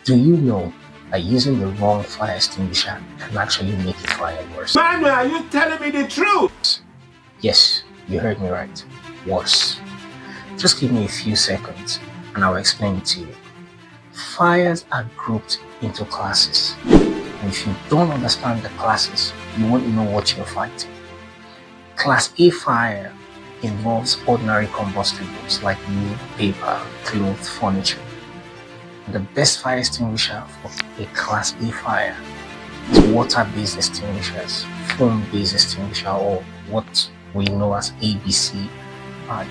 Do you know that using the wrong fire extinguisher can actually make a fire worse? Manuel, are you telling me the truth? Yes, you heard me right. Worse. Just give me a few seconds and I'll explain it to you. Fires are grouped into classes. And if you don't understand the classes, you won't know what you're fighting. Class A fire involves ordinary combustibles like wood, paper, clothes, furniture. The best fire extinguisher for a Class A fire is water-based extinguishers, foam-based extinguisher, or what we know as ABC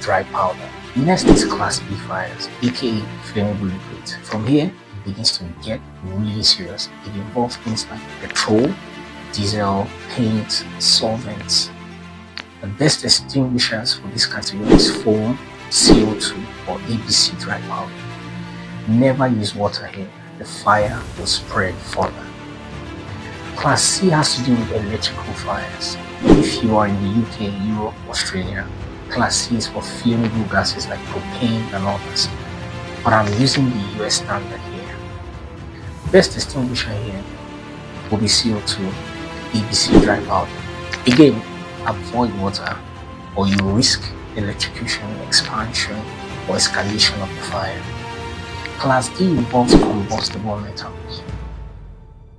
dry powder. Next is Class B fires, aka flammable liquids. From here, it begins to get really serious. It involves things like petrol, diesel, paint, solvents. The best extinguishers for this category is foam, CO2, or ABC dry powder. Never use water here, the fire will spread further. Class C has to do with electrical fires. If you are in the UK, Europe, Australia, Class C is for flammable gases like propane and others. But I'm using the US standard here. Best extinguisher here will be CO2, ABC dry powder. Again, avoid water or you risk electrocution, expansion, or escalation of the fire. Class D involves combustible metals.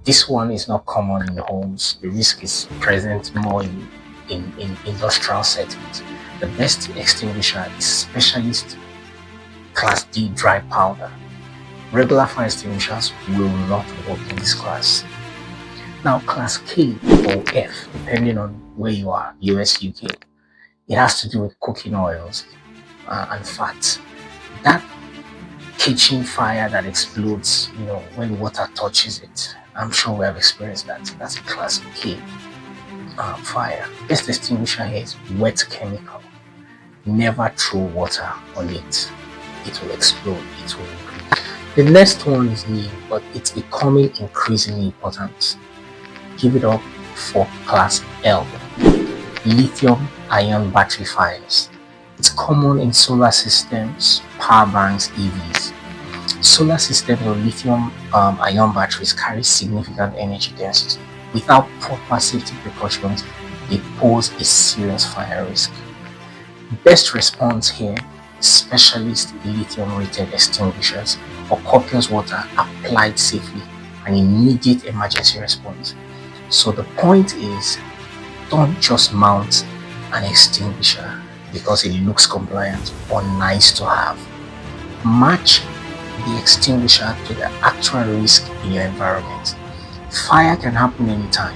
This one is not common in homes. The risk is present more in industrial settings. The best extinguisher is specialist Class D dry powder. Regular fire extinguishers will not work in this class. Now Class K or F, depending on where you are, US, UK, it has to do with cooking oils and fats. That kitchen fire that explodes, when water touches it. I'm sure we have experienced that. That's a Class K fire. Best extinguisher here is wet chemical. Never throw water on it. It will explode. It will increase. The next one is new, but it's becoming increasingly important. Give it up for Class L. Lithium-ion battery fires. It's common in solar systems, power banks, EVs. Solar systems or lithium-ion batteries carry significant energy density. Without proper safety precautions, they pose a serious fire risk. Best response here is specialist lithium-rated extinguishers or copious water applied safely and immediate emergency response. So the point is, don't just mount an extinguisher because it looks compliant or nice to have. Match the extinguisher to the actual risk in your environment. Fire can happen anytime,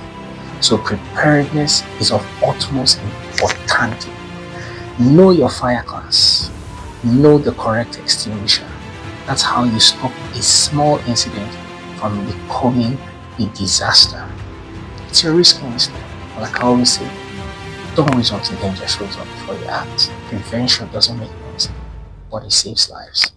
so preparedness is of utmost importance. Know your fire class. Know the correct extinguisher. That's how you stop a small incident from becoming a disaster. It's your Yoriskminista. Like I always say, don't resort to dangerous roads before you act. Prevention doesn't make noise, but it saves lives.